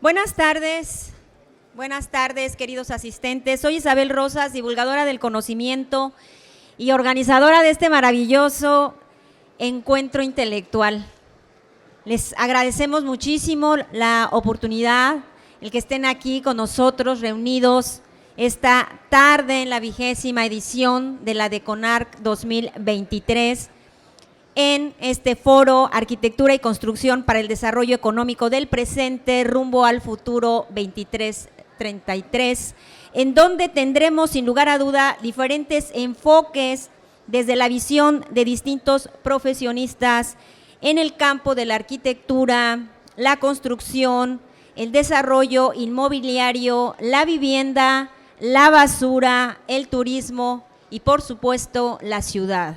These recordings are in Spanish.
Buenas tardes, queridos asistentes. Soy Isabel Rosas, divulgadora del conocimiento y organizadora de este maravilloso encuentro intelectual. Les agradecemos muchísimo la oportunidad, el que estén aquí con nosotros reunidos esta tarde en la 20ª edición de la DECONARC 2023 en este foro Arquitectura y Construcción para el Desarrollo Económico del Presente rumbo al futuro 23-33, en donde tendremos sin lugar a duda diferentes enfoques desde la visión de distintos profesionistas en el campo de la arquitectura, la construcción, el desarrollo inmobiliario, la vivienda, la basura, el turismo y por supuesto la ciudad.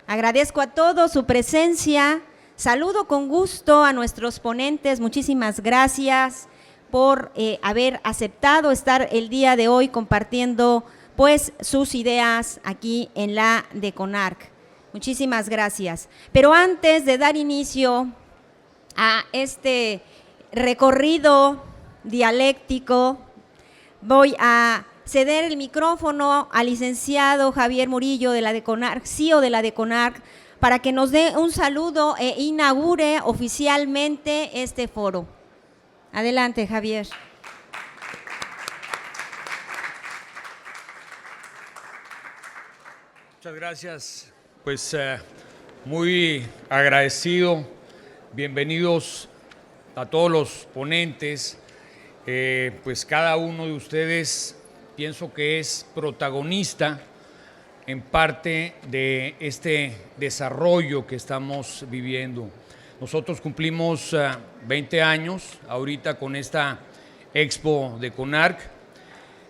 Agradezco a todos su presencia, saludo con gusto a nuestros ponentes, muchísimas gracias por haber aceptado estar el día de hoy compartiendo pues sus ideas aquí en la DECONARC. Muchísimas gracias. Pero antes de dar inicio a este recorrido dialéctico, voy a ceder el micrófono al licenciado Javier Murillo de la DECONARC, CEO de la DECONARC, para que nos dé un saludo e inaugure oficialmente este foro. Adelante, Javier. Muchas gracias. Pues muy agradecido. Bienvenidos a todos los ponentes. Pues cada uno de ustedes pienso que es protagonista en parte de este desarrollo que estamos viviendo. Nosotros cumplimos 20 años ahorita con esta Expo DECONARC.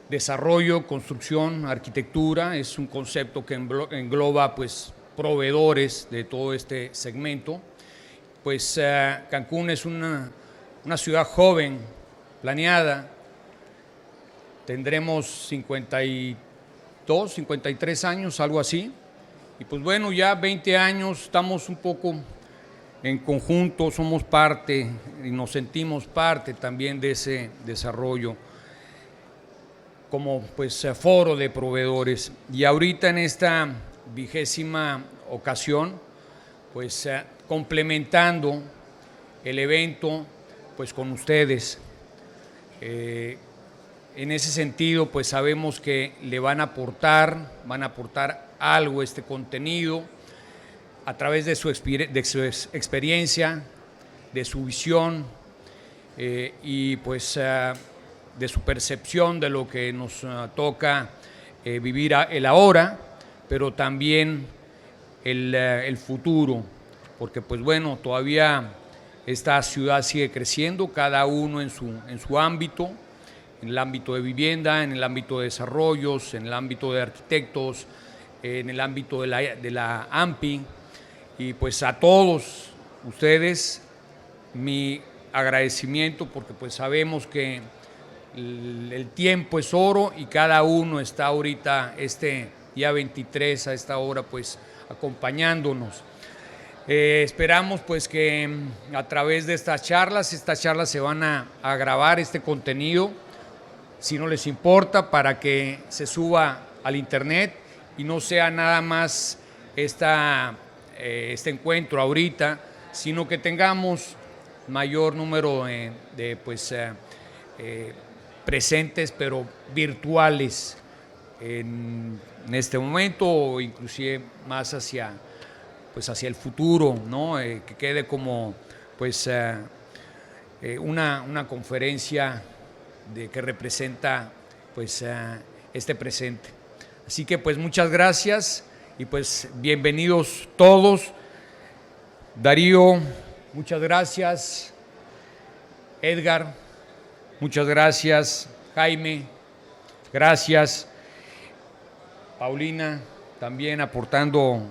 Desarrollo, construcción, arquitectura, es un concepto que engloba pues proveedores de todo este segmento. Pues Cancún es una ciudad joven, planeada. Tendremos 52, 53 años, algo así. Y pues bueno, ya 20 años, estamos un poco en conjunto, somos parte y nos sentimos parte también de ese desarrollo como pues foro de proveedores. Y ahorita en esta 20ª ocasión, pues complementando el evento pues con ustedes. En ese sentido, pues sabemos que le van a aportar algo este contenido a través de su experiencia, de su visión y pues de su percepción de lo que nos toca vivir el ahora, pero también el futuro, porque pues bueno, todavía esta ciudad sigue creciendo, cada uno en su ámbito, en el ámbito de vivienda, en el ámbito de desarrollos, en el ámbito de arquitectos, en el ámbito de la AMPI, y pues a todos ustedes mi agradecimiento, porque pues sabemos que el tiempo es oro y cada uno está ahorita este día 23 a esta hora pues acompañándonos. Esperamos pues que a través de estas charlas se van a grabar este contenido, si no les importa, para que se suba al internet y no sea nada más este encuentro ahorita, sino que tengamos mayor número de presentes, pero virtuales en este momento, o inclusive más hacia el futuro, ¿no? Que quede como pues una conferencia que representa pues este presente. Así que pues muchas gracias y pues bienvenidos todos. Darío, muchas gracias. Edgar, muchas gracias. Jaime, gracias. Paulina, también aportando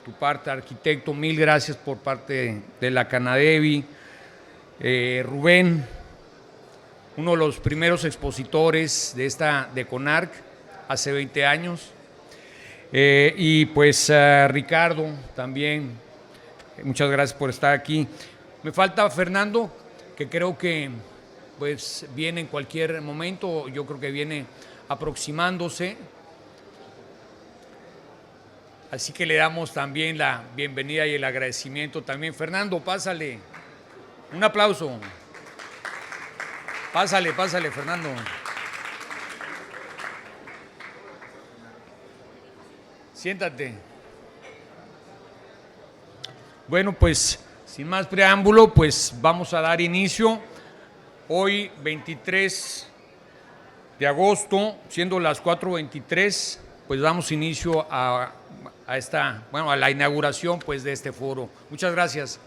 tu parte. Arquitecto, mil gracias por parte de la Canadevi. Rubén, uno de los primeros expositores de esta DECONARC hace 20 años. Y pues Ricardo también, muchas gracias por estar aquí. Me falta Fernando, que creo que pues viene en cualquier momento, yo creo que viene aproximándose. Así que le damos también la bienvenida y el agradecimiento también. Fernando, pásale. Un aplauso. Pásale, Fernando. Siéntate. Bueno, pues sin más preámbulo, pues vamos a dar inicio. Hoy, 23 de agosto, siendo las 4:23, pues damos inicio a la inauguración pues de este foro. Muchas gracias.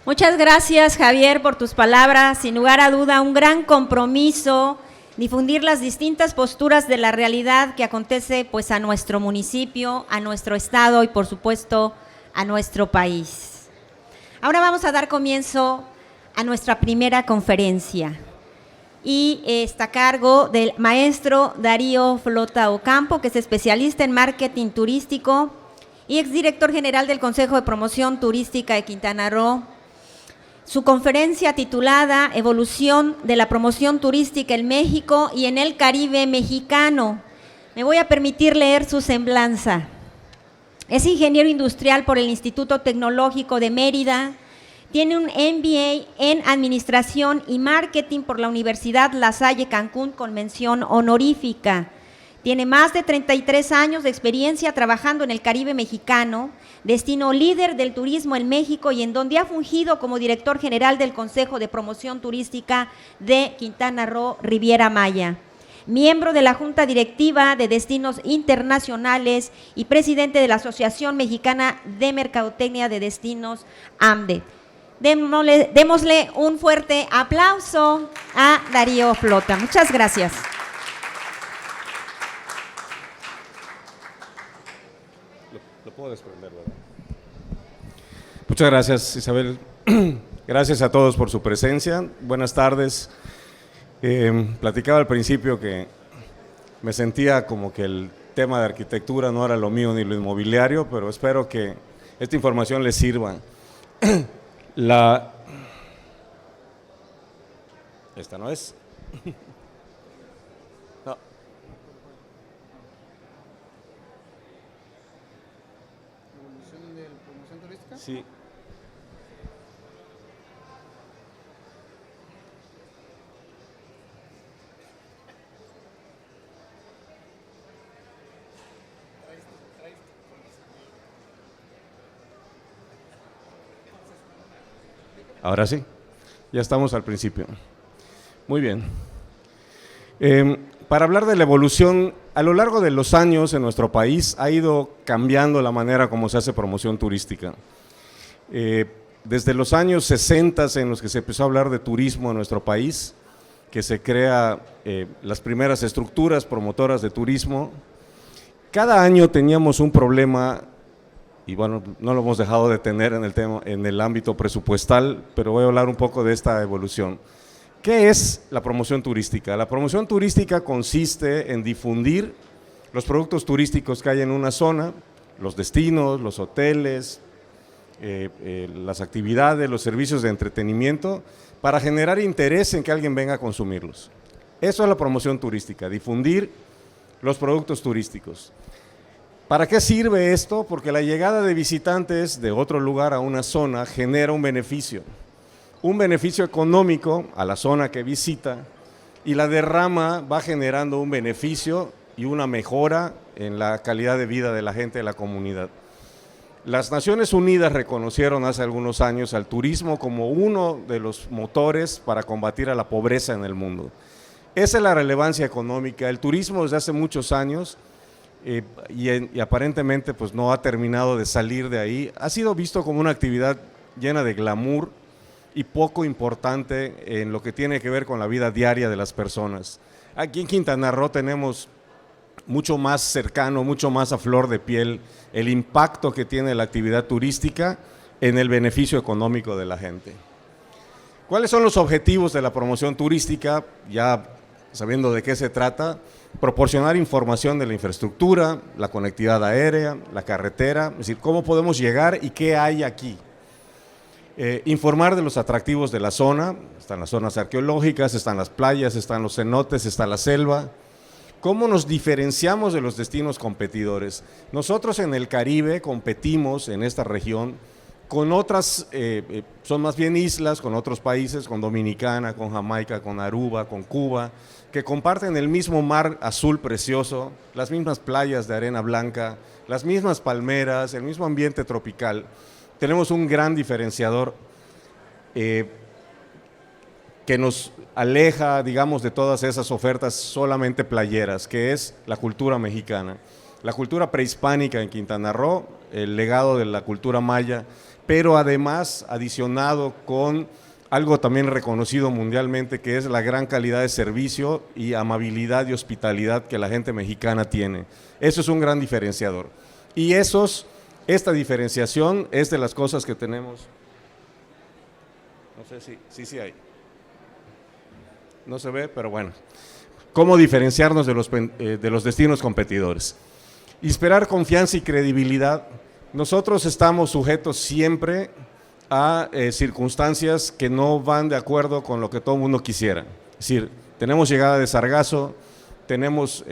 Muchas gracias, Javier, por tus palabras. Sin lugar a duda, un gran compromiso, difundir las distintas posturas de la realidad que acontece pues a nuestro municipio, a nuestro estado y por supuesto a nuestro país. Ahora vamos a dar comienzo a nuestra primera conferencia y está a cargo del maestro Darío Flota Ocampo, que es especialista en marketing turístico y exdirector general del Consejo de Promoción Turística de Quintana Roo. Su conferencia titulada Evolución de la promoción turística en México y en el Caribe mexicano. Me voy a permitir leer su semblanza. Es ingeniero industrial por el Instituto Tecnológico de Mérida. Tiene un MBA en Administración y Marketing por la Universidad La Salle Cancún con mención honorífica. Tiene más de 33 años de experiencia trabajando en el Caribe mexicano, destino líder del turismo en México y en donde ha fungido como director general del Consejo de Promoción Turística de Quintana Roo, Riviera Maya. Miembro de la Junta Directiva de Destinos Internacionales y presidente de la Asociación Mexicana de Mercadotecnia de Destinos, AMDE. Démosle un fuerte aplauso a Darío Flota. Muchas gracias. Lo puedo desprender, ¿verdad? Muchas gracias, Isabel. Gracias a todos por su presencia. Buenas tardes. Platicaba al principio que me sentía como que el tema de arquitectura no era lo mío ni lo inmobiliario, pero espero que esta información les sirva. Esta no es. No. ¿Evolución de la promoción turística? Sí. Ahora sí, ya estamos al principio. Muy bien. Para hablar de la evolución, a lo largo de los años en nuestro país ha ido cambiando la manera como se hace promoción turística. Desde los años 60 en los que se empezó a hablar de turismo en nuestro país, que se crea las primeras estructuras promotoras de turismo, cada año teníamos un problema. Y bueno, no lo hemos dejado de tener en el ámbito presupuestal, pero voy a hablar un poco de esta evolución. ¿Qué es la promoción turística? La promoción turística consiste en difundir los productos turísticos que hay en una zona, los destinos, los hoteles, las actividades, los servicios de entretenimiento, para generar interés en que alguien venga a consumirlos. Eso es la promoción turística, difundir los productos turísticos. ¿Para qué sirve esto? Porque la llegada de visitantes de otro lugar a una zona genera un beneficio económico a la zona que visita, y la derrama va generando un beneficio y una mejora en la calidad de vida de la gente de la comunidad. Las Naciones Unidas reconocieron hace algunos años al turismo como uno de los motores para combatir a la pobreza en el mundo. Esa es la relevancia económica. El turismo desde hace muchos años y aparentemente pues no ha terminado de salir de ahí. Ha sido visto como una actividad llena de glamour y poco importante en lo que tiene que ver con la vida diaria de las personas. Aquí en Quintana Roo tenemos mucho más cercano, mucho más a flor de piel el impacto que tiene la actividad turística en el beneficio económico de la gente. ¿Cuáles son los objetivos de la promoción turística? Ya sabiendo de qué se trata, proporcionar información de la infraestructura, la conectividad aérea, la carretera, es decir, cómo podemos llegar y qué hay aquí. Informar de los atractivos de la zona, están las zonas arqueológicas, están las playas, están los cenotes, está la selva. ¿Cómo nos diferenciamos de los destinos competidores? Nosotros en el Caribe competimos en esta región con otras, son más bien islas, con otros países, con Dominicana, con Jamaica, con Aruba, con Cuba, que comparten el mismo mar azul precioso, las mismas playas de arena blanca, las mismas palmeras, el mismo ambiente tropical. Tenemos un gran diferenciador que nos aleja, digamos, de todas esas ofertas solamente playeras, que es la cultura mexicana. La cultura prehispánica en Quintana Roo, el legado de la cultura maya, pero además adicionado con algo también reconocido mundialmente, que es la gran calidad de servicio y amabilidad y hospitalidad que la gente mexicana tiene. Eso es un gran diferenciador. Y esta diferenciación es de las cosas que tenemos. No sé si sí hay. No se ve, pero bueno. ¿Cómo diferenciarnos de los destinos competidores? Inspirar confianza y credibilidad. Nosotros estamos sujetos siempre a circunstancias que no van de acuerdo con lo que todo el mundo quisiera. Es decir, tenemos llegada de sargazo, tenemos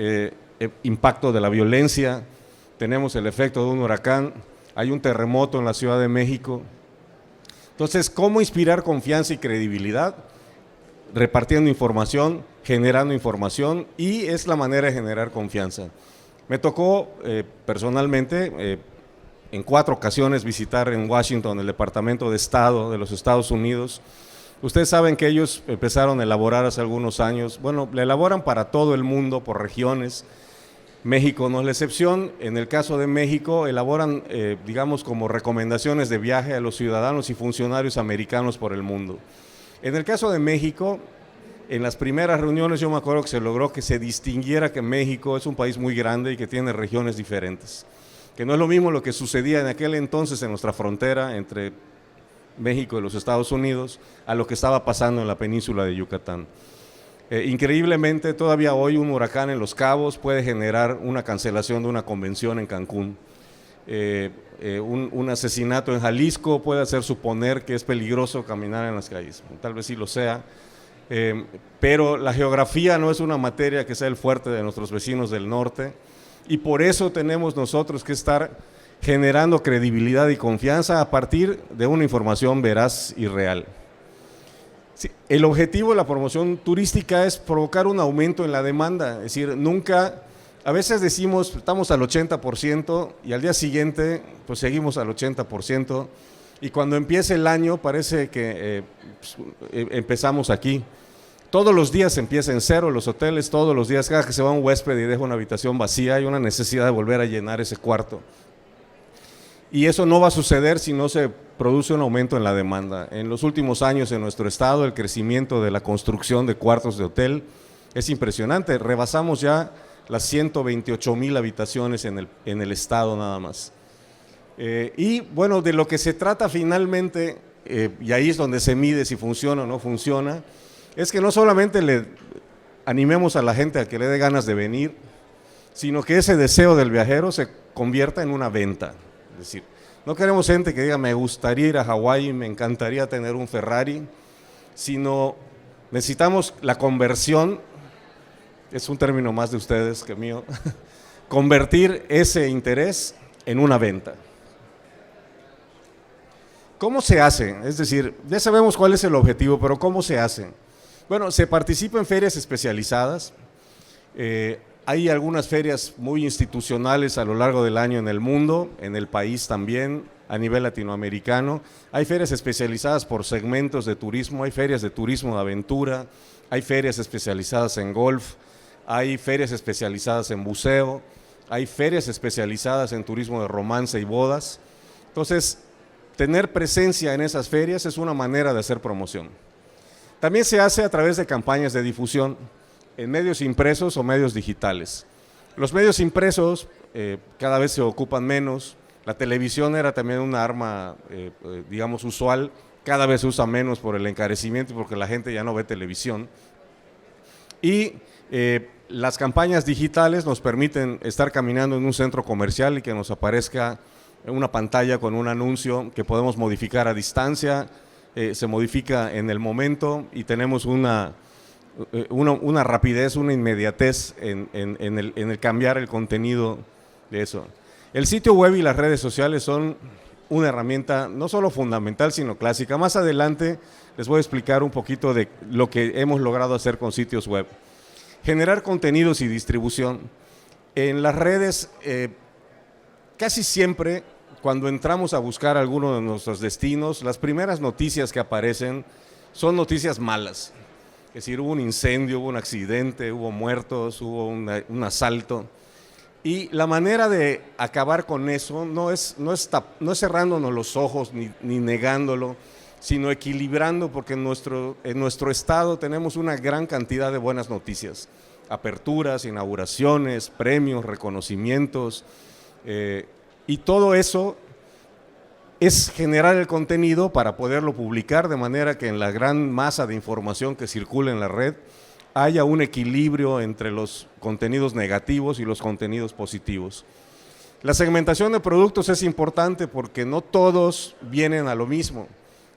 impacto de la violencia, tenemos el efecto de un huracán, hay un terremoto en la Ciudad de México. Entonces, ¿cómo inspirar confianza y credibilidad? Repartiendo información, generando información, y es la manera de generar confianza. Me tocó personalmente en 4 ocasiones visitar en Washington el Departamento de Estado de los Estados Unidos. Ustedes saben que ellos empezaron a elaborar hace algunos años, bueno, la elaboran para todo el mundo por regiones. México no es la excepción. En el caso de México elaboran, digamos, como recomendaciones de viaje a los ciudadanos y funcionarios americanos por el mundo. En el caso de México, en las primeras reuniones yo me acuerdo que se logró que se distinguiera que México es un país muy grande y que tiene regiones diferentes, que no es lo mismo lo que sucedía en aquel entonces en nuestra frontera entre México y los Estados Unidos a lo que estaba pasando en la península de Yucatán. Increíblemente, todavía hoy un huracán en Los Cabos puede generar una cancelación de una convención en Cancún. Un asesinato en Jalisco puede hacer suponer que es peligroso caminar en las calles, tal vez sí lo sea, pero la geografía no es una materia que sea el fuerte de nuestros vecinos del norte, y por eso tenemos nosotros que estar generando credibilidad y confianza a partir de una información veraz y real. Sí, el objetivo de la promoción turística es provocar un aumento en la demanda, es decir, nunca, a veces decimos estamos al 80% y al día siguiente pues seguimos al 80%, y cuando empieza el año parece que empezamos aquí. Todos los días empieza en cero los hoteles, todos los días, cada que se va un huésped y deja una habitación vacía, hay una necesidad de volver a llenar ese cuarto. Y eso no va a suceder si no se produce un aumento en la demanda. En los últimos años en nuestro estado el crecimiento de la construcción de cuartos de hotel es impresionante, rebasamos ya las 128,000 habitaciones en el estado nada más. Y bueno, de lo que se trata finalmente, y ahí es donde se mide si funciona o no funciona, es que no solamente le animemos a la gente a que le dé ganas de venir, sino que ese deseo del viajero se convierta en una venta. Es decir, no queremos gente que diga me gustaría ir a Hawái, me encantaría tener un Ferrari, sino necesitamos la conversión, es un término más de ustedes que mío, convertir ese interés en una venta. ¿Cómo se hace? Es decir, ya sabemos cuál es el objetivo, pero ¿cómo se hace? Bueno, se participa en ferias especializadas. Hay algunas ferias muy institucionales a lo largo del año en el mundo, en el país también, a nivel latinoamericano. Hay ferias especializadas por segmentos de turismo, hay ferias de turismo de aventura, hay ferias especializadas en golf, hay ferias especializadas en buceo, hay ferias especializadas en turismo de romance y bodas. Entonces, tener presencia en esas ferias es una manera de hacer promoción. También se hace a través de campañas de difusión en medios impresos o medios digitales. Los medios impresos cada vez se ocupan menos, la televisión era también una arma, digamos, usual, cada vez se usa menos por el encarecimiento y porque la gente ya no ve televisión. Y Las campañas digitales nos permiten estar caminando en un centro comercial y que nos aparezca una pantalla con un anuncio que podemos modificar a distancia, se modifica en el momento y tenemos una rapidez, una inmediatez en el cambiar el contenido de eso. El sitio web y las redes sociales son una herramienta no solo fundamental, sino clásica. Más adelante les voy a explicar un poquito de lo que hemos logrado hacer con sitios web. Generar contenidos y distribución. En las redes, casi siempre, cuando entramos a buscar alguno de nuestros destinos, las primeras noticias que aparecen son noticias malas. Es decir, hubo un incendio, hubo un accidente, hubo muertos, hubo un asalto. Y la manera de acabar con eso no es cerrándonos los ojos ni negándolo, sino equilibrando, porque en nuestro estado tenemos una gran cantidad de buenas noticias. Aperturas, inauguraciones, premios, reconocimientos, y todo eso es generar el contenido para poderlo publicar de manera que en la gran masa de información que circula en la red haya un equilibrio entre los contenidos negativos y los contenidos positivos. La segmentación de productos es importante porque no todos vienen a lo mismo.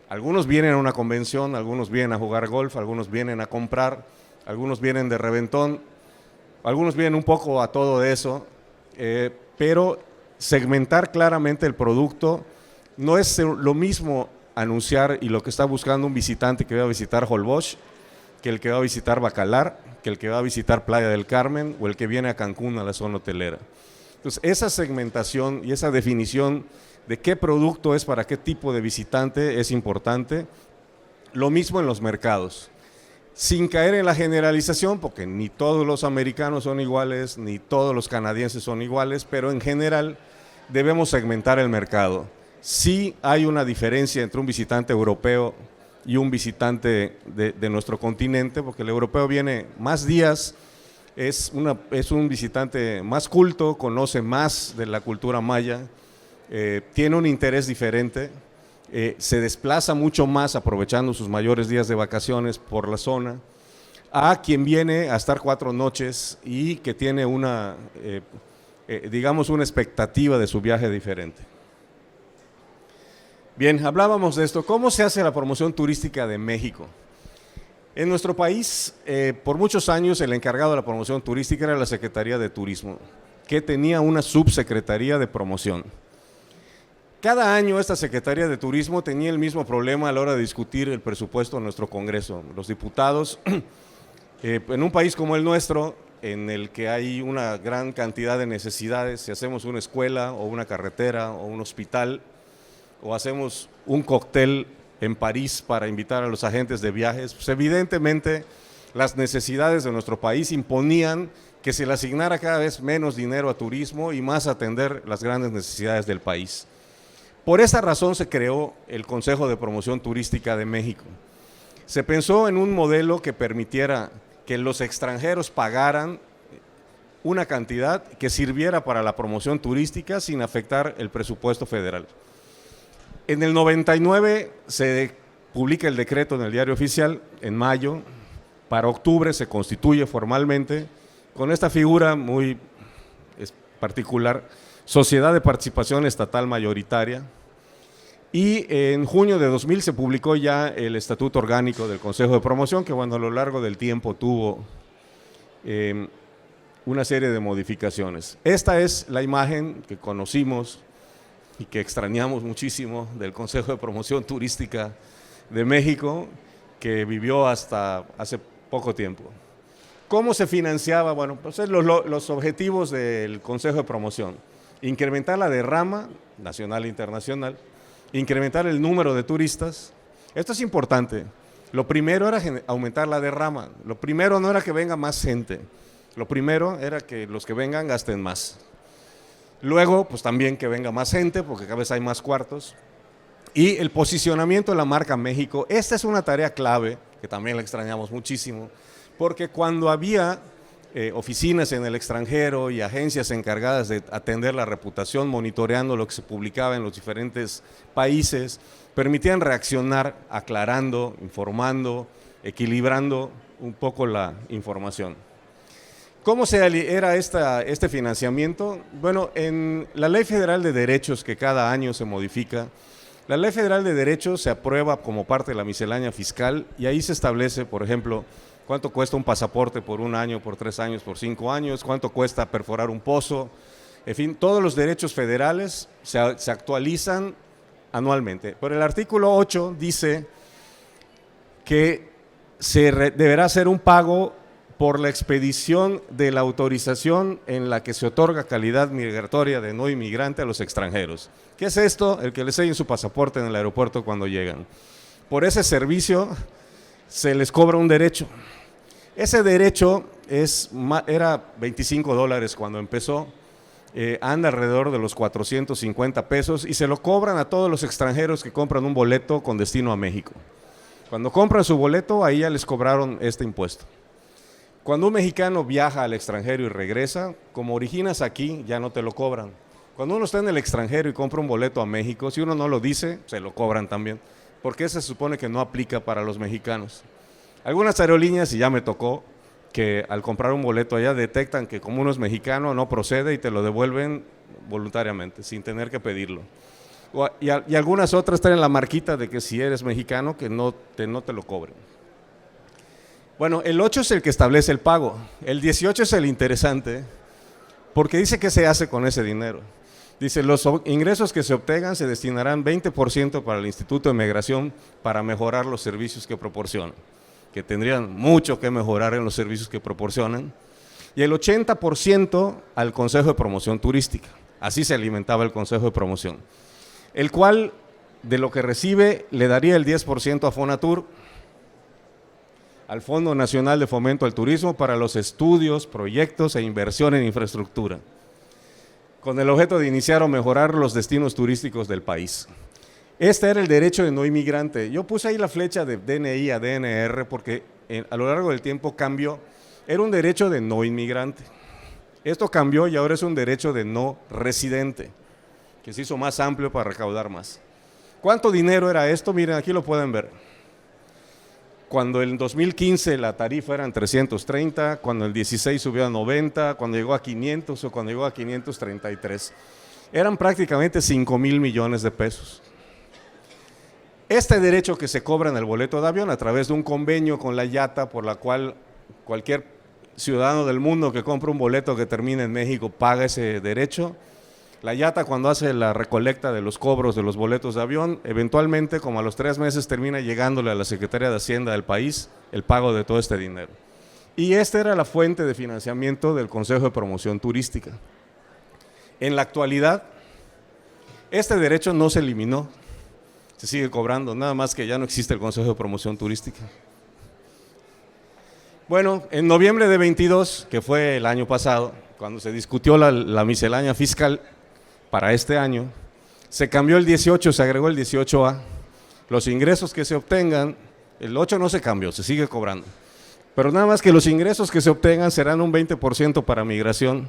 Algunos vienen a una convención, algunos vienen a jugar golf, algunos vienen a comprar, algunos vienen de reventón, algunos vienen un poco a todo eso, pero segmentar claramente el producto no es lo mismo anunciar y lo que está buscando un visitante que va a visitar Holbox, que el que va a visitar Bacalar, que el que va a visitar Playa del Carmen o el que viene a Cancún a la zona hotelera. Entonces, esa segmentación y esa definición de qué producto es para qué tipo de visitante es importante. Lo mismo en los mercados, sin caer en la generalización, porque ni todos los americanos son iguales, ni todos los canadienses son iguales, pero en general debemos segmentar el mercado. Sí hay una diferencia entre un visitante europeo y un visitante de nuestro continente, porque el europeo viene más días, es un visitante más culto, conoce más de la cultura maya, tiene un interés diferente, se desplaza mucho más aprovechando sus mayores días de vacaciones por la zona, a quien viene a estar 4 noches y que tiene digamos una expectativa de su viaje diferente. Bien, hablábamos de esto. ¿Cómo se hace la promoción turística de México? En nuestro país, por muchos años, el encargado de la promoción turística era la Secretaría de Turismo, que tenía una subsecretaría de promoción. Cada año esta Secretaría de Turismo tenía el mismo problema a la hora de discutir el presupuesto en nuestro Congreso. Los diputados, en un país como el nuestro, en el que hay una gran cantidad de necesidades, si hacemos una escuela o una carretera o un hospital, o hacemos un cóctel en París para invitar a los agentes de viajes, pues evidentemente las necesidades de nuestro país imponían que se le asignara cada vez menos dinero a turismo y más a atender las grandes necesidades del país. Por esa razón se creó el Consejo de Promoción Turística de México. Se pensó en un modelo que permitiera que los extranjeros pagaran una cantidad que sirviera para la promoción turística sin afectar el presupuesto federal. En el 99 se publica el decreto en el Diario Oficial, en mayo, para octubre se constituye formalmente con esta figura muy particular, Sociedad de Participación Estatal Mayoritaria, y en junio de 2000 se publicó ya el Estatuto Orgánico del Consejo de Promoción, que bueno, a lo largo del tiempo tuvo una serie de modificaciones. Esta es la imagen que conocimos y que extrañamos muchísimo del Consejo de Promoción Turística de México, que vivió hasta hace poco tiempo. ¿Cómo se financiaba? Bueno, pues los objetivos del Consejo de Promoción: incrementar la derrama nacional e internacional, incrementar el número de turistas. Esto es importante. Lo primero era aumentar la derrama. Lo primero no era que venga más gente. Lo primero era que los que vengan gasten más. Luego, pues también que venga más gente, porque cada vez hay más cuartos. Y el posicionamiento de la marca México. Esta es una tarea clave, que también la extrañamos muchísimo, porque cuando había oficinas en el extranjero y agencias encargadas de atender la reputación, monitoreando lo que se publicaba en los diferentes países, permitían reaccionar aclarando, informando, equilibrando un poco la información. ¿Cómo era este financiamiento? Bueno, en la Ley Federal de Derechos, que cada año se modifica, la Ley Federal de Derechos se aprueba como parte de la miscelánea fiscal y ahí se establece, por ejemplo, cuánto cuesta un pasaporte por 1 año, por 3 años, por 5 años, cuánto cuesta perforar un pozo, en fin, todos los derechos federales se actualizan anualmente. Pero el artículo 8 dice que deberá hacer un pago por la expedición de la autorización en la que se otorga calidad migratoria de no inmigrante a los extranjeros. ¿Qué es esto? El que les sellen su pasaporte en el aeropuerto cuando llegan. Por ese servicio se les cobra un derecho. Ese derecho era $25 cuando empezó, anda alrededor de los 450 pesos y se lo cobran a todos los extranjeros que compran un boleto con destino a México. Cuando compran su boleto, ahí ya les cobraron este impuesto. Cuando un mexicano viaja al extranjero y regresa, como originas aquí, ya no te lo cobran. Cuando uno está en el extranjero y compra un boleto a México, si uno no lo dice, se lo cobran también, porque ese se supone que no aplica para los mexicanos. Algunas aerolíneas, y ya me tocó, que al comprar un boleto allá detectan que como uno es mexicano no procede y te lo devuelven voluntariamente, sin tener que pedirlo. Y algunas otras traen la marquita de que si eres mexicano, que no te lo cobren. Bueno, el 8 es el que establece el pago, el 18 es el interesante, porque dice qué se hace con ese dinero. Dice, los ingresos que se obtengan se destinarán 20% para el Instituto de Migración para mejorar los servicios que proporcionan, que tendrían mucho que mejorar en los servicios que proporcionan, y el 80% al Consejo de Promoción Turística. Así se alimentaba el Consejo de Promoción, el cual de lo que recibe le daría el 10% a Fonatur, al Fondo Nacional de Fomento al Turismo para los estudios, proyectos e inversión en infraestructura, con el objeto de iniciar o mejorar los destinos turísticos del país. Este era el derecho de no inmigrante. Yo puse ahí la flecha de DNI a DNR porque a lo largo del tiempo cambió. Era un derecho de no inmigrante. Esto cambió y ahora es un derecho de no residente, que se hizo más amplio para recaudar más. ¿Cuánto dinero era esto? Miren, aquí lo pueden ver. Cuando en 2015 la tarifa eran 330, cuando el 16 subió a 90, cuando llegó a 500 o cuando llegó a 533. Eran prácticamente 5,000 millones de pesos. Este derecho que se cobra en el boleto de avión a través de un convenio con la IATA, por la cual cualquier ciudadano del mundo que compre un boleto que termine en México paga ese derecho. La IATA, cuando hace la recolecta de los cobros de los boletos de avión, eventualmente, como a los 3 meses, termina llegándole a la Secretaría de Hacienda del país el pago de todo este dinero. Y esta era la fuente de financiamiento del Consejo de Promoción Turística. En la actualidad, este derecho no se eliminó, se sigue cobrando, nada más que ya no existe el Consejo de Promoción Turística. Bueno, en noviembre de 22, que fue el año pasado, cuando se discutió la miscelánea fiscal, para este año, se cambió el 18, se agregó el 18A. Los ingresos que se obtengan, el 8 no se cambió, se sigue cobrando. Pero nada más que los ingresos que se obtengan serán un 20% para migración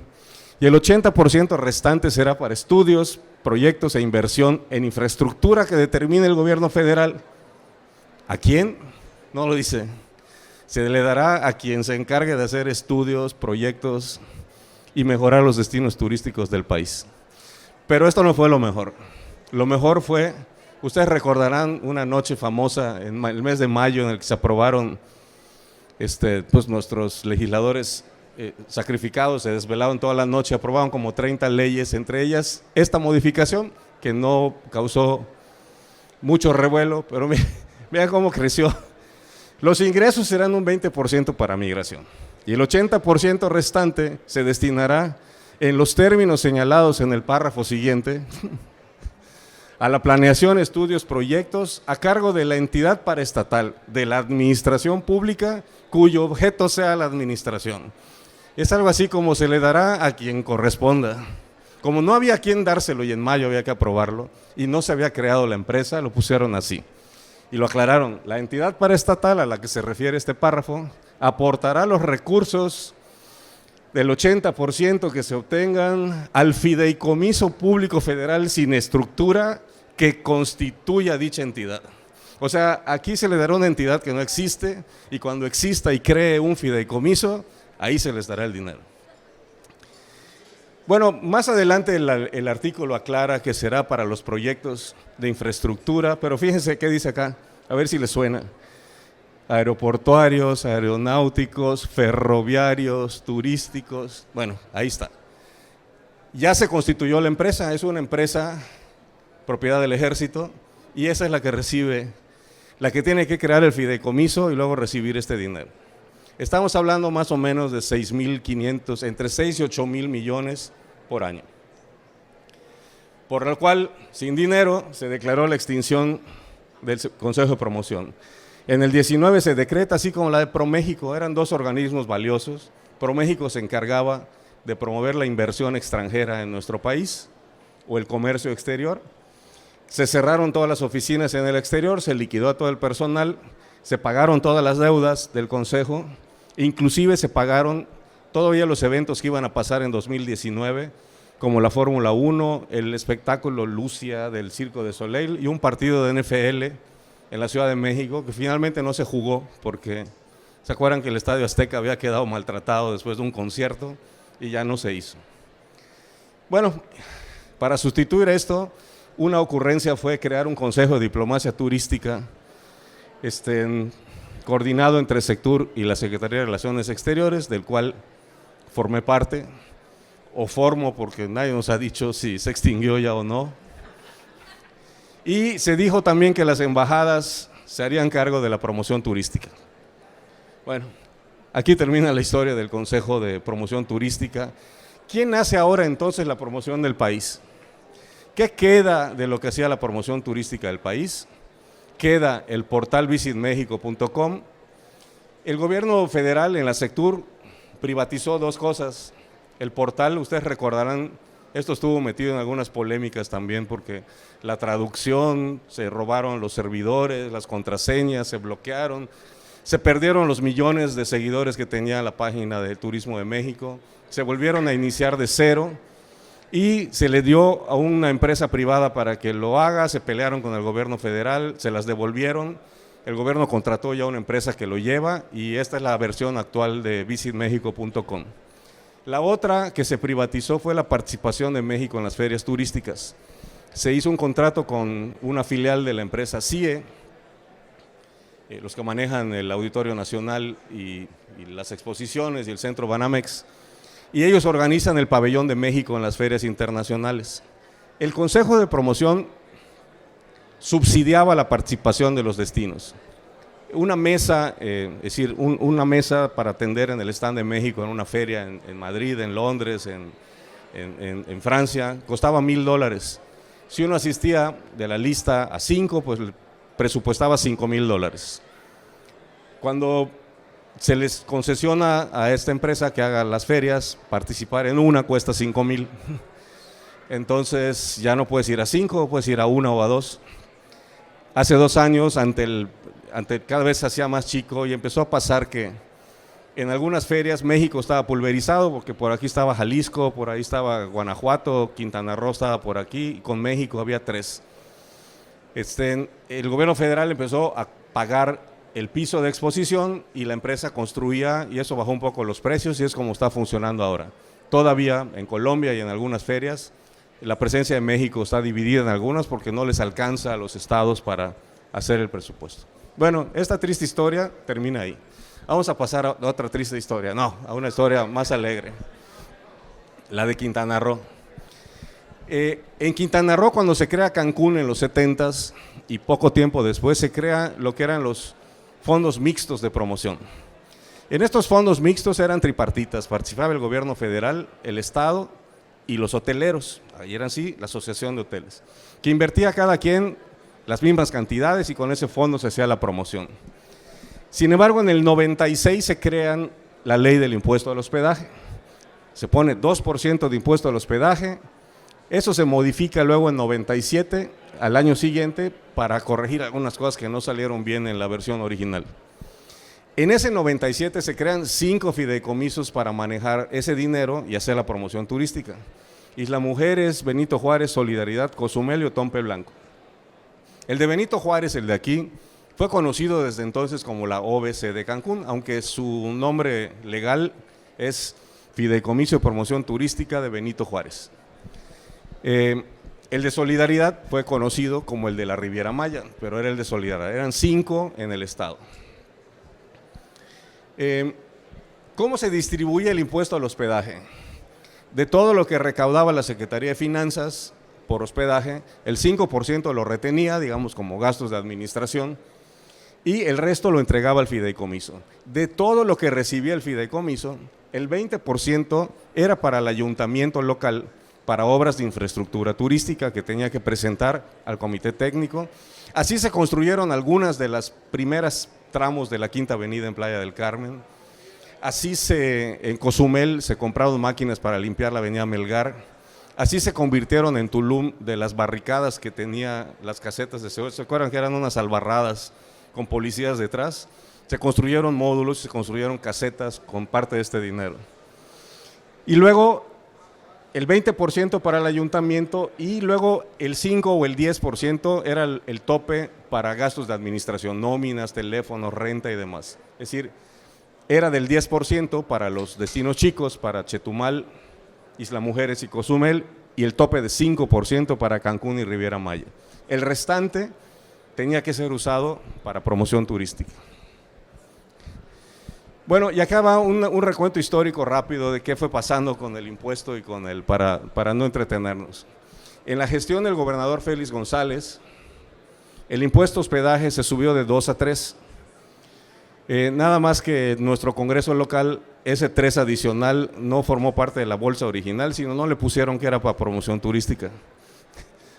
y el 80% restante será para estudios, proyectos e inversión en infraestructura que determine el gobierno federal. ¿A quién? No lo dice. Se le dará a quien se encargue de hacer estudios, proyectos y mejorar los destinos turísticos del país. Pero esto no fue lo mejor. Lo mejor fue, ustedes recordarán una noche famosa en el mes de mayo en el que se aprobaron, pues nuestros legisladores sacrificados se desvelaron toda la noche, aprobaron como 30 leyes, entre ellas esta modificación que no causó mucho revuelo, pero vean cómo creció. Los ingresos serán un 20% para migración y el 80% restante se destinará en los términos señalados en el párrafo siguiente a la planeación, estudios, proyectos a cargo de la entidad paraestatal de la administración pública cuyo objeto sea la administración. Es algo así como se le dará a quien corresponda. Como no había a quien dárselo y en mayo había que aprobarlo y no se había creado la empresa, lo pusieron así. Y lo aclararon, la entidad paraestatal a la que se refiere este párrafo aportará los recursos del 80% que se obtengan al fideicomiso público federal sin estructura que constituya dicha entidad. O sea, aquí se le dará una entidad que no existe y cuando exista y cree un fideicomiso, ahí se les dará el dinero. Bueno, más adelante el artículo aclara que será para los proyectos de infraestructura, pero fíjense qué dice acá, a ver si les suena. Aeroportuarios, aeronáuticos, ferroviarios, turísticos, bueno, ahí está. Ya se constituyó la empresa, es una empresa propiedad del ejército y esa es la que recibe, la que tiene que crear el fideicomiso y luego recibir este dinero. Estamos hablando más o menos de 6.500, entre 6 y 8.000 millones por año. Por lo cual, sin dinero, se declaró la extinción del Consejo de Promoción. En el 19 se decreta, así como la de ProMéxico, eran dos organismos valiosos. ProMéxico se encargaba de promover la inversión extranjera en nuestro país o el comercio exterior. Se cerraron todas las oficinas en el exterior, se liquidó a todo el personal, se pagaron todas las deudas del Consejo, inclusive se pagaron todavía los eventos que iban a pasar en 2019, como la Fórmula 1, el espectáculo Lucia del Circo de Soleil y un partido de NFL en la Ciudad de México, que finalmente no se jugó porque se acuerdan que el Estadio Azteca había quedado maltratado después de un concierto y ya no se hizo. Bueno, para sustituir esto, una ocurrencia fue crear un consejo de diplomacia turística coordinado entre Sectur y la Secretaría de Relaciones Exteriores, del cual formé parte, o formo porque nadie nos ha dicho si se extinguió ya o no. Y se dijo también que las embajadas se harían cargo de la promoción turística. Bueno, aquí termina la historia del Consejo de Promoción Turística. ¿Quién hace ahora entonces la promoción del país? ¿Qué queda de lo que hacía la promoción turística del país? Queda el portal visitmexico.com. El gobierno federal en la Sectur privatizó dos cosas. El portal, ustedes recordarán, esto estuvo metido en algunas polémicas también porque la traducción, se robaron los servidores, las contraseñas, se bloquearon, se perdieron los millones de seguidores que tenía la página de Turismo de México, se volvieron a iniciar de cero y se le dio a una empresa privada para que lo haga, se pelearon con el gobierno federal, se las devolvieron, el gobierno contrató ya una empresa que lo lleva y esta es la versión actual de visitmexico.com. La otra que se privatizó fue la participación de México en las ferias turísticas. Se hizo un contrato con una filial de la empresa CIE, los que manejan el Auditorio Nacional y las exposiciones y el Centro Banamex, y ellos organizan el pabellón de México en las ferias internacionales. El Consejo de Promoción subsidiaba la participación de los destinos. Una mesa, es decir, una mesa para atender en el stand de México en una feria en Madrid, en Londres, en Francia, costaba $1,000. Si uno asistía de la lista a 5, pues presupuestaba $5,000. Cuando se les concesiona a esta empresa que haga las ferias, participar en una cuesta $5,000. Entonces ya no puedes ir a 5, puedes ir a 1 o a 2. Hace 2 años, cada vez se hacía más chico y empezó a pasar que en algunas ferias México estaba pulverizado porque por aquí estaba Jalisco, por ahí estaba Guanajuato, Quintana Roo estaba por aquí y con México había 3. El gobierno federal empezó a pagar el piso de exposición y la empresa construía y eso bajó un poco los precios y es como está funcionando ahora. Todavía en Colombia y en algunas ferias la presencia de México está dividida en algunas porque no les alcanza a los estados para hacer el presupuesto. Bueno, esta triste historia termina ahí. Vamos a pasar a otra triste historia, no, a una historia más alegre, la de Quintana Roo. En Quintana Roo, cuando se crea Cancún en los 70s y poco tiempo después, se crea lo que eran los fondos mixtos de promoción. En estos fondos mixtos eran tripartitas, participaba el gobierno federal, el estado y los hoteleros, ahí eran sí, la asociación de hoteles, que invertía cada quien las mismas cantidades y con ese fondo se hacía la promoción. Sin embargo, en el 96 se crean la ley del impuesto al hospedaje, se pone 2% de impuesto al hospedaje, eso se modifica luego en 97, al año siguiente, para corregir algunas cosas que no salieron bien en la versión original. En ese 97 se crean 5 fideicomisos para manejar ese dinero y hacer la promoción turística. Isla Mujeres, Benito Juárez, Solidaridad, Cozumel y Otompe Blanco. El de Benito Juárez, el de aquí, fue conocido desde entonces como la OBC de Cancún, aunque su nombre legal es Fideicomiso de Promoción Turística de Benito Juárez. El de Solidaridad fue conocido como el de la Riviera Maya, pero era el de Solidaridad, eran 5 en el estado. ¿Cómo se distribuye el impuesto al hospedaje? De todo lo que recaudaba la Secretaría de Finanzas por hospedaje, el 5% lo retenía, digamos, como gastos de administración, y el resto lo entregaba al fideicomiso. De todo lo que recibía el fideicomiso, el 20% era para el ayuntamiento local, para obras de infraestructura turística que tenía que presentar al comité técnico. Así se construyeron algunas de las primeras tramos de la Quinta Avenida en Playa del Carmen. Así en Cozumel se compraron máquinas para limpiar la avenida Melgar. Así se convirtieron en Tulum de las barricadas que tenía las casetas de seguridad. ¿Se acuerdan que eran unas albarradas con policías detrás? Se construyeron módulos, se construyeron casetas con parte de este dinero. Y luego el 20% para el ayuntamiento y luego el 5 o el 10% era el tope para gastos de administración, nóminas, teléfonos, renta y demás. Es decir, era del 10% para los destinos chicos, para Chetumal, Isla Mujeres y Cozumel, y el tope de 5% para Cancún y Riviera Maya. El restante tenía que ser usado para promoción turística. Bueno, y acá va un recuento histórico rápido de qué fue pasando con el impuesto y con el para no entretenernos. En la gestión del gobernador Félix González, el impuesto hospedaje se subió de 2 a 3. Nada más que nuestro Congreso local, ese 3 adicional no formó parte de la bolsa original, sino no le pusieron que era para promoción turística.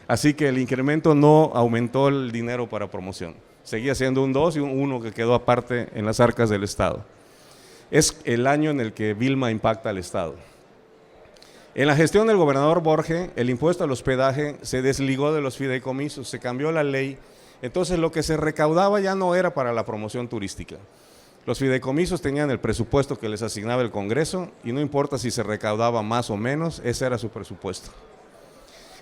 Así que el incremento no aumentó el dinero para promoción. Seguía siendo un 2 y un 1 que quedó aparte en las arcas del Estado. Es el año en el que Vilma impacta al Estado. En la gestión del gobernador Borge, el impuesto al hospedaje se desligó de los fideicomisos, se cambió la ley. Entonces lo que se recaudaba ya no era para la promoción turística. Los fideicomisos tenían el presupuesto que les asignaba el Congreso y no importa si se recaudaba más o menos, ese era su presupuesto.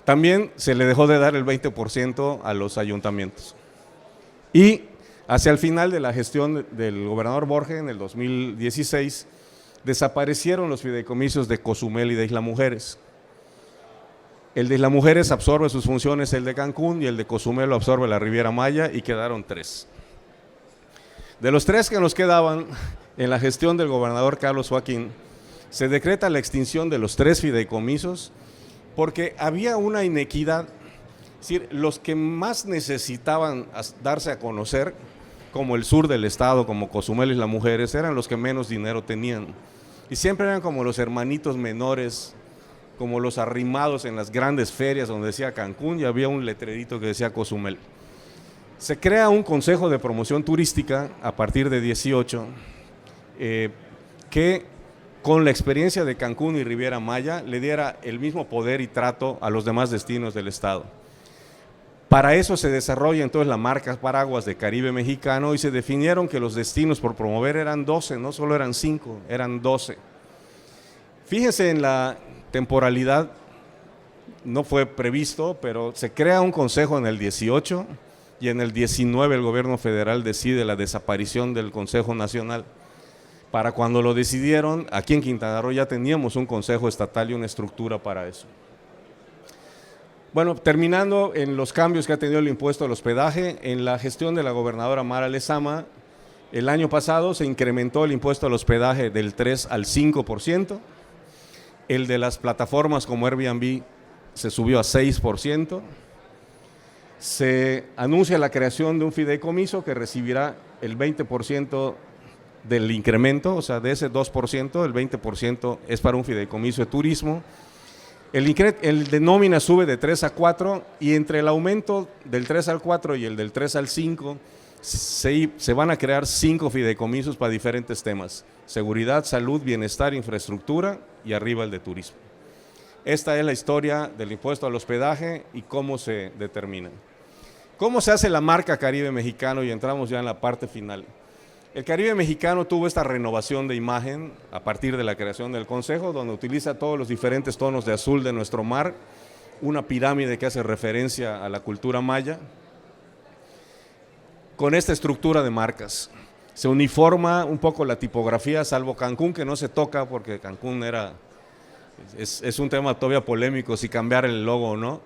También se le dejó de dar el 20% a los ayuntamientos. Y hacia el final de la gestión del gobernador Borge, en el 2016, desaparecieron los fideicomisos de Cozumel y de Isla Mujeres. El de Isla Mujeres absorbe sus funciones el de Cancún y el de Cozumel lo absorbe la Riviera Maya y quedaron 3. De los 3 que nos quedaban, en la gestión del gobernador Carlos Joaquín, se decreta la extinción de los 3 fideicomisos porque había una inequidad. Es decir, los que más necesitaban darse a conocer, como el sur del estado, como Cozumel y Isla Mujeres, eran los que menos dinero tenían. Y siempre eran como los hermanitos menores, como los arrimados en las grandes ferias donde decía Cancún y había un letrerito que decía Cozumel. Se crea un consejo de promoción turística a partir de 18 que con la experiencia de Cancún y Riviera Maya le diera el mismo poder y trato a los demás destinos del estado. Para eso se desarrolla entonces la marca Paraguas de Caribe Mexicano y se definieron que los destinos por promover eran 12, no solo eran 5, eran 12. Fíjense en la temporalidad, no fue previsto, pero se crea un consejo en el 18 y en el 19 el gobierno federal decide la desaparición del Consejo Nacional. Para cuando lo decidieron, aquí en Quintana Roo ya teníamos un consejo estatal y una estructura para eso. Bueno, terminando en los cambios que ha tenido el impuesto al hospedaje, en la gestión de la gobernadora Mara Lezama, el año pasado se incrementó el impuesto al hospedaje del 3 al 5%, el de las plataformas como Airbnb se subió a 6%, se anuncia la creación de un fideicomiso que recibirá el 20% del incremento, o sea, de ese 2%, el 20% es para un fideicomiso de turismo. El de nómina sube de 3 a 4 y entre el aumento del 3 al 4 y el del 3 al 5 se van a crear 5 fideicomisos para diferentes temas: seguridad, salud, bienestar, infraestructura y arriba el de turismo. Esta es la historia del impuesto al hospedaje y cómo se determina. ¿Cómo se hace la marca Caribe Mexicano? Y entramos ya en la parte final. El Caribe Mexicano tuvo esta renovación de imagen a partir de la creación del Consejo, donde utiliza todos los diferentes tonos de azul de nuestro mar, una pirámide que hace referencia a la cultura maya, con esta estructura de marcas. se uniforma un poco la tipografía, salvo Cancún, que no se toca porque Cancún es un tema todavía polémico si cambiar el logo o no.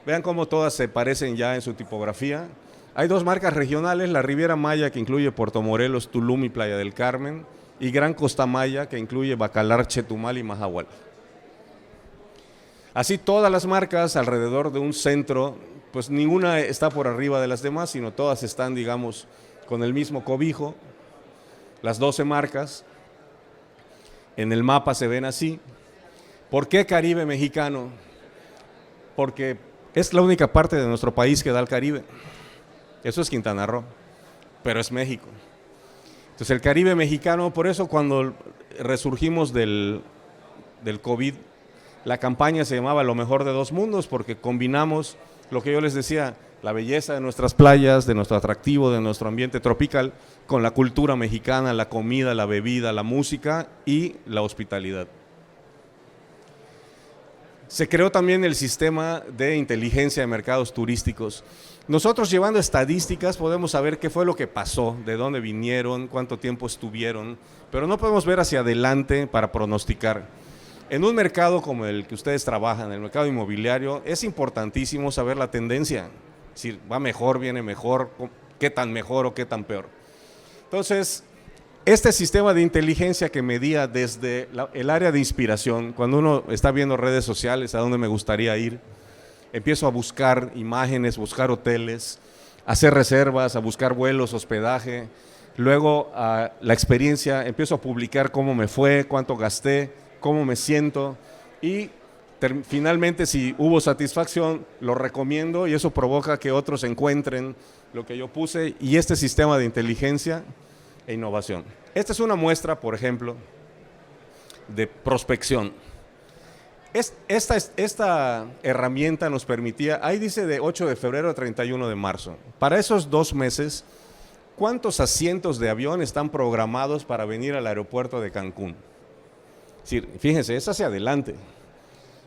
Vean cómo todas se parecen ya en su tipografía. Hay dos marcas regionales, la Riviera Maya, que incluye Puerto Morelos, Tulum y Playa del Carmen, y Gran Costa Maya, que incluye Bacalar, Chetumal y Mahahual. Así todas las marcas alrededor de un centro, pues ninguna está por arriba de las demás, sino todas están, digamos, con el mismo cobijo. Las 12 marcas en el mapa se ven así. ¿Por qué Caribe mexicano? Porque es la única parte de nuestro país que da al Caribe. Eso es Quintana Roo, pero es México. Entonces el Caribe mexicano, por eso cuando resurgimos del COVID, la campaña se llamaba Lo mejor de dos mundos, porque combinamos lo que yo les decía, la belleza de nuestras playas, de nuestro atractivo, de nuestro ambiente tropical, con la cultura mexicana, la comida, la bebida, la música y la hospitalidad. Se creó también el sistema de inteligencia de mercados turísticos. Nosotros, llevando estadísticas, podemos saber qué fue lo que pasó, de dónde vinieron, cuánto tiempo estuvieron, pero no podemos ver hacia adelante para pronosticar. En un mercado como el que ustedes trabajan, el mercado inmobiliario, es importantísimo saber la tendencia. Es decir, va mejor, viene mejor, qué tan mejor o qué tan peor. Entonces, este sistema de inteligencia que medía desde el área de inspiración, cuando uno está viendo redes sociales, a dónde me gustaría ir, empiezo a buscar imágenes, buscar hoteles, hacer reservas, a buscar vuelos, hospedaje, luego la experiencia, empiezo a publicar cómo me fue, cuánto gasté, cómo me siento y finalmente si hubo satisfacción lo recomiendo y eso provoca que otros encuentren lo que yo puse y este sistema de inteligencia e innovación. Esta es una muestra, por ejemplo, de prospección. Esta herramienta nos permitía, ahí dice de 8 de febrero a 31 de marzo, para esos 2 meses, ¿cuántos asientos de avión están programados para venir al aeropuerto de Cancún? Es decir, fíjense, es hacia adelante.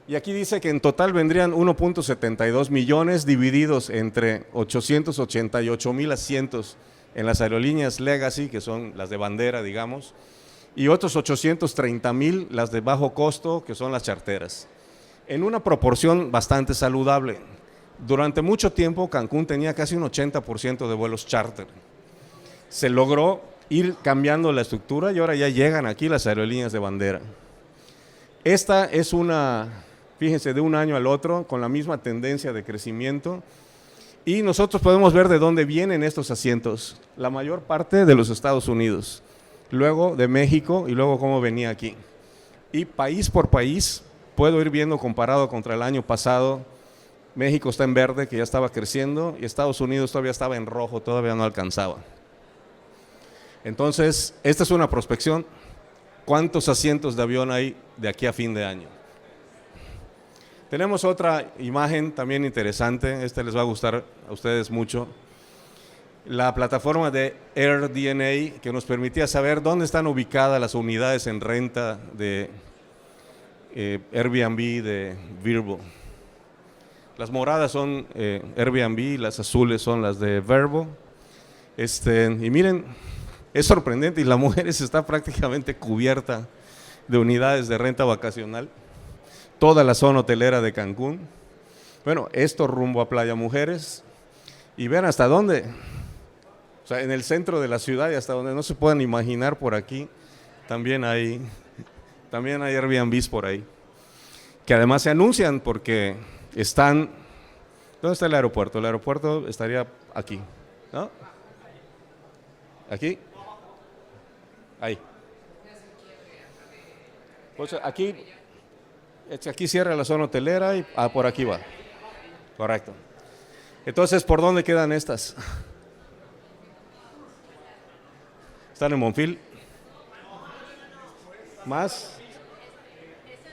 Y aquí dice que en total vendrían 1.72 millones divididos entre 888,000 asientos en las aerolíneas Legacy, que son las de bandera, digamos, y otros 830,000 las de bajo costo, que son las charteras, en una proporción bastante saludable. Durante mucho tiempo Cancún tenía casi un 80% de vuelos charter. Se logró ir cambiando la estructura y ahora ya llegan aquí las aerolíneas de bandera. Esta es fíjense, de un año al otro, con la misma tendencia de crecimiento, y nosotros podemos ver de dónde vienen estos asientos, la mayor parte de los Estados Unidos, luego de México y luego cómo venía aquí. Y país por país, puedo ir viendo comparado contra el año pasado, México está en verde, que ya estaba creciendo, y Estados Unidos todavía estaba en rojo, todavía no alcanzaba. Entonces, esta es una prospección. ¿Cuántos asientos de avión hay de aquí a fin de año? Tenemos otra imagen también interesante, esta les va a gustar a ustedes mucho. La plataforma de AirDNA, que nos permitía saber dónde están ubicadas las unidades en renta de Airbnb, de Vrbo. Las moradas son Airbnb, las azules son las de Vrbo. Y miren, es sorprendente y la Mujeres está prácticamente cubierta de unidades de renta vacacional. Toda la zona hotelera de Cancún. Bueno, esto rumbo a Playa Mujeres. Y vean hasta dónde. O sea, en el centro de la ciudad y hasta donde no se puedan imaginar por aquí, también hay Airbnbs por ahí. Que además se anuncian porque están... ¿Dónde está el aeropuerto? El aeropuerto estaría aquí, ¿no? ¿Aquí? Ahí. Pues aquí cierra la zona hotelera y por aquí va. Correcto. Entonces, ¿por dónde quedan estas? ¿Están en Monfil? ¿Más?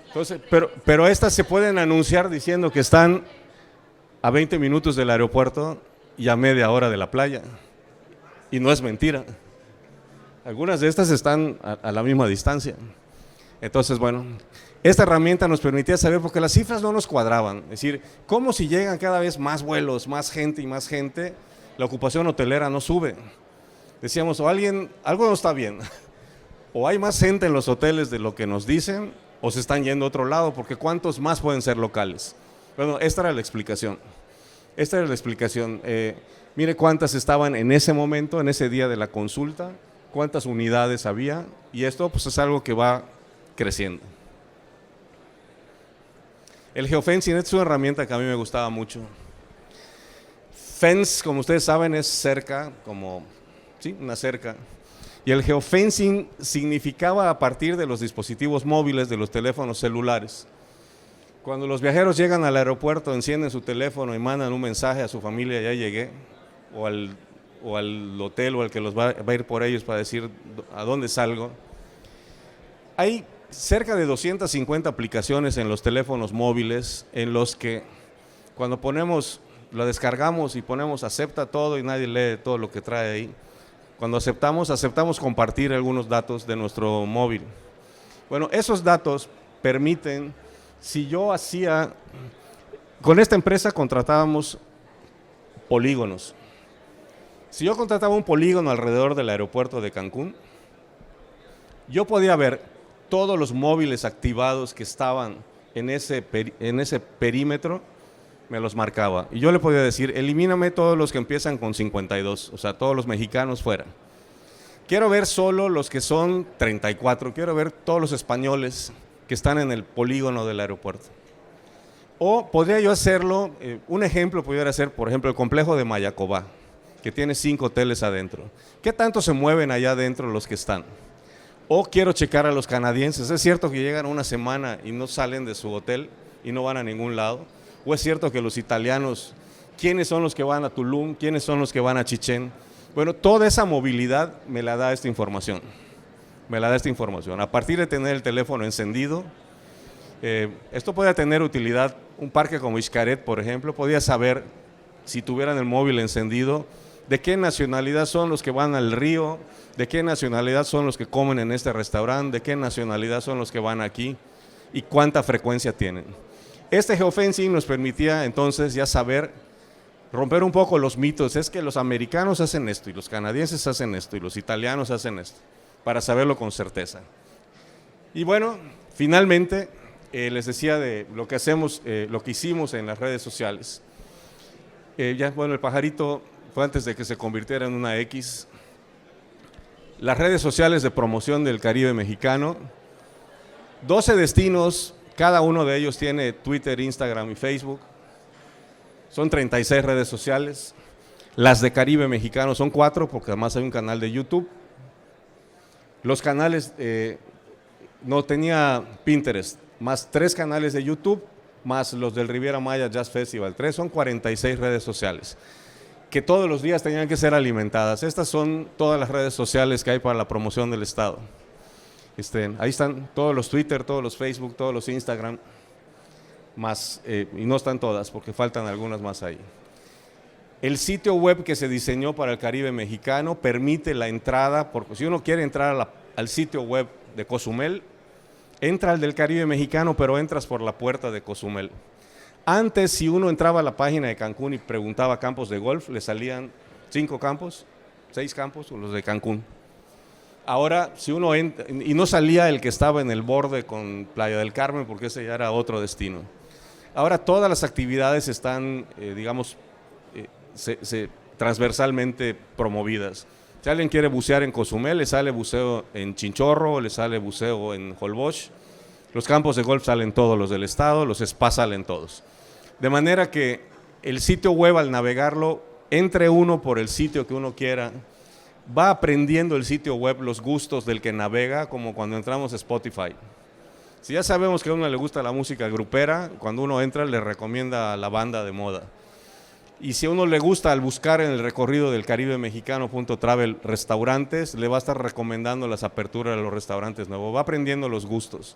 Entonces, pero estas se pueden anunciar diciendo que están a 20 minutos del aeropuerto y a media hora de la playa. Y no es mentira. Algunas de estas están a la misma distancia. Entonces, bueno, esta herramienta nos permitía saber, porque las cifras no nos cuadraban. Es decir, como si llegan cada vez más vuelos, más gente y más gente, la ocupación hotelera no sube. decíamos, o algo no está bien, o hay más gente en los hoteles de lo que nos dicen, o se están yendo a otro lado, porque ¿cuántos más pueden ser locales? Bueno, esta era la explicación. Mire cuántas estaban en ese momento, en ese día de la consulta, cuántas unidades había, y esto pues es algo que va creciendo. El geofencing es una herramienta que a mí me gustaba mucho. Fence, como ustedes saben, es cerca, una cerca. Y el geofencing significaba a partir de los dispositivos móviles, de los teléfonos celulares. Cuando los viajeros llegan al aeropuerto, encienden su teléfono y mandan un mensaje a su familia, ya llegué, o al hotel o al que los va a ir por ellos para decir a dónde salgo. Hay cerca de 250 aplicaciones en los teléfonos móviles en los que cuando lo descargamos y ponemos acepta todo y nadie lee todo lo que trae ahí. Cuando aceptamos compartir algunos datos de nuestro móvil. Bueno, esos datos permiten, con esta empresa contratábamos polígonos. Si yo contrataba un polígono alrededor del aeropuerto de Cancún, yo podía ver todos los móviles activados que estaban en ese perímetro, me los marcaba. Y yo le podía decir, elimíname todos los que empiezan con 52, o sea, todos los mexicanos fuera. Quiero ver solo los que son 34, quiero ver todos los españoles que están en el polígono del aeropuerto. O podría yo hacerlo, un ejemplo pudiera ser, por ejemplo, el complejo de Mayacobá, que tiene 5 hoteles adentro. ¿Qué tanto se mueven allá adentro los que están? O quiero checar a los canadienses. ¿Es cierto que llegan una semana y no salen de su hotel y no van a ningún lado? ¿O es cierto que los italianos, quiénes son los que van a Tulum, quiénes son los que van a Chichén? Bueno, toda esa movilidad me la da esta información. A partir de tener el teléfono encendido, esto puede tener utilidad. Un parque como Xcaret, por ejemplo, podía saber, si tuvieran el móvil encendido, de qué nacionalidad son los que van al río, de qué nacionalidad son los que comen en este restaurante, de qué nacionalidad son los que van aquí y cuánta frecuencia tienen. Este geofencing nos permitía entonces ya saber, romper un poco los mitos. Es que los americanos hacen esto y los canadienses hacen esto y los italianos hacen esto, para saberlo con certeza. Y bueno, finalmente les decía de lo que hacemos, lo que hicimos en las redes sociales. El pajarito fue antes de que se convirtiera en una X. Las redes sociales de promoción del Caribe mexicano, 12 destinos, cada uno de ellos tiene Twitter, Instagram y Facebook. Son 36 redes sociales. Las de Caribe mexicano son 4, porque además hay un canal de YouTube. Los canales, no tenía Pinterest, más 3 canales de YouTube, más los del Riviera Maya Jazz Festival, 3, son 46 redes sociales, que todos los días tenían que ser alimentadas. Estas son todas las redes sociales que hay para la promoción del Estado. Ahí están todos los Twitter, todos los Facebook, todos los Instagram, más, y no están todas porque faltan algunas más ahí. El sitio web que se diseñó para el Caribe mexicano permite la entrada, porque si uno quiere entrar al sitio web de Cozumel, entra al del Caribe mexicano, pero entras por la puerta de Cozumel. Antes, si uno entraba a la página de Cancún y preguntaba campos de golf, le salían 5 campos, 6 campos, o los de Cancún. Ahora, si uno entra, y no salía el que estaba en el borde con Playa del Carmen, porque ese ya era otro destino. Ahora todas las actividades están, transversalmente promovidas. Si alguien quiere bucear en Cozumel, le sale buceo en Chinchorro, le sale buceo en Holbox. Los campos de golf salen todos los del estado, los spas salen todos. De manera que el sitio web, al navegarlo, entre uno por el sitio que uno quiera, va aprendiendo el sitio web los gustos del que navega, como cuando entramos a Spotify. Si ya sabemos que a uno le gusta la música grupera, cuando uno entra le recomienda la banda de moda. Y si a uno le gusta, al buscar en el recorrido del Caribe mexicano.travel restaurantes, le va a estar recomendando las aperturas de los restaurantes nuevos, va aprendiendo los gustos.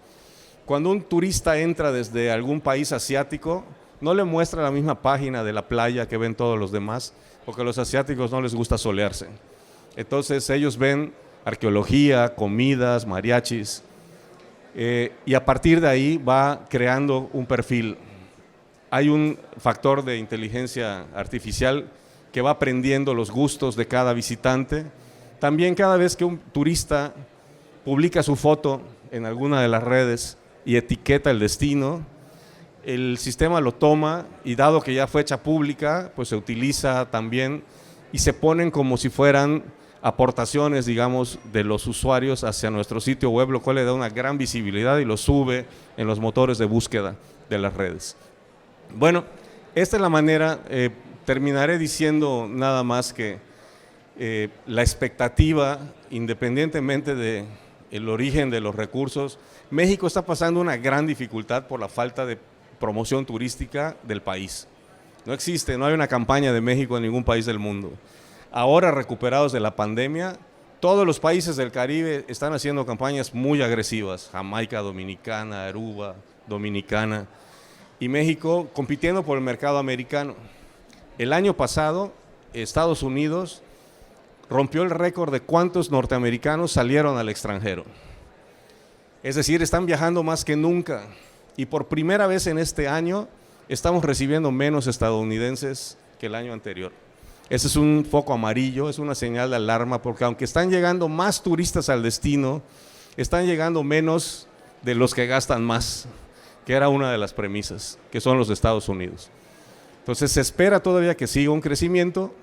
Cuando un turista entra desde algún país asiático, no le muestra la misma página de la playa que ven todos los demás, porque a los asiáticos no les gusta solearse. Entonces ellos ven arqueología, comidas, mariachis, y a partir de ahí va creando un perfil. Hay un factor de inteligencia artificial que va aprendiendo los gustos de cada visitante También cada vez que un turista publica su foto en alguna de las redes y etiqueta el destino, el sistema lo toma y dado que ya fue hecha pública, pues se utiliza también y se ponen como si fueran aportaciones, digamos, de los usuarios hacia nuestro sitio web, lo cual le da una gran visibilidad y lo sube en los motores de búsqueda de las redes. Bueno, esta es la manera, terminaré diciendo nada más que la expectativa, independientemente del origen de los recursos, México está pasando una gran dificultad por la falta de promoción turística del país. No existe, no hay una campaña de México en ningún país del mundo. Ahora, recuperados de la pandemia, todos los países del Caribe están haciendo campañas muy agresivas, Jamaica, Dominicana, Aruba, Dominicana, y México compitiendo por el mercado americano. El año pasado, Estados Unidos rompió el récord de cuántos norteamericanos salieron al extranjero. Es decir, están viajando más que nunca, y por primera vez en este año estamos recibiendo menos estadounidenses que el año anterior. Ese es un foco amarillo, es una señal de alarma, porque aunque están llegando más turistas al destino, están llegando menos de los que gastan más, que era una de las premisas, que son los Estados Unidos. Entonces se espera todavía que siga un crecimiento,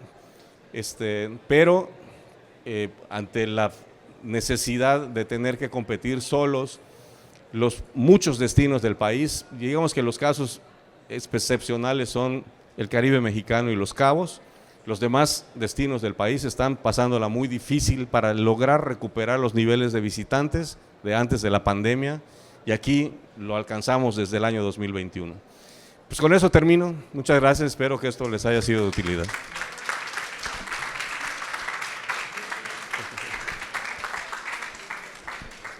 pero ante la necesidad de tener que competir solos los muchos destinos del país, digamos que los casos excepcionales son el Caribe mexicano y Los Cabos. Los demás destinos del país están pasándola muy difícil para lograr recuperar los niveles de visitantes de antes de la pandemia, y aquí lo alcanzamos desde el año 2021. Pues con eso termino. Muchas gracias, espero que esto les haya sido de utilidad.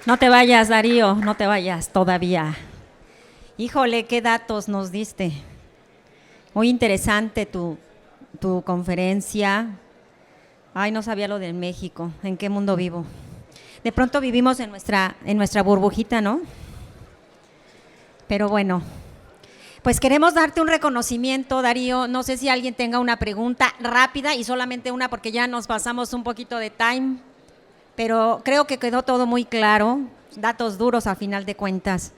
No te vayas, Darío, no te vayas todavía. Híjole, qué datos nos diste. Muy interesante tu conferencia. Ay, no sabía lo de México. ¿En qué mundo vivo? De pronto vivimos en nuestra burbujita, ¿no? Pero bueno, pues queremos darte un reconocimiento, Darío. No sé si alguien tenga una pregunta rápida, y solamente una porque ya nos pasamos un poquito de time, pero creo que quedó todo muy claro, datos duros a final de cuentas.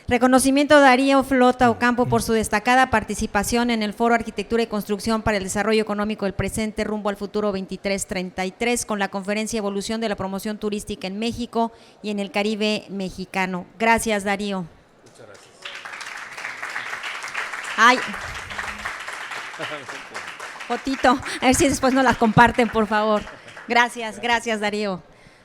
Reconocimiento a Darío Flota Ocampo por su destacada participación en el Foro Arquitectura y Construcción para el Desarrollo Económico del Presente rumbo al futuro 2333, con la conferencia Evolución de la Promoción Turística en México y en el Caribe mexicano. Gracias, Darío. Muchas gracias. Ay, fotito, a ver si después nos las comparten, por favor. Gracias, Darío.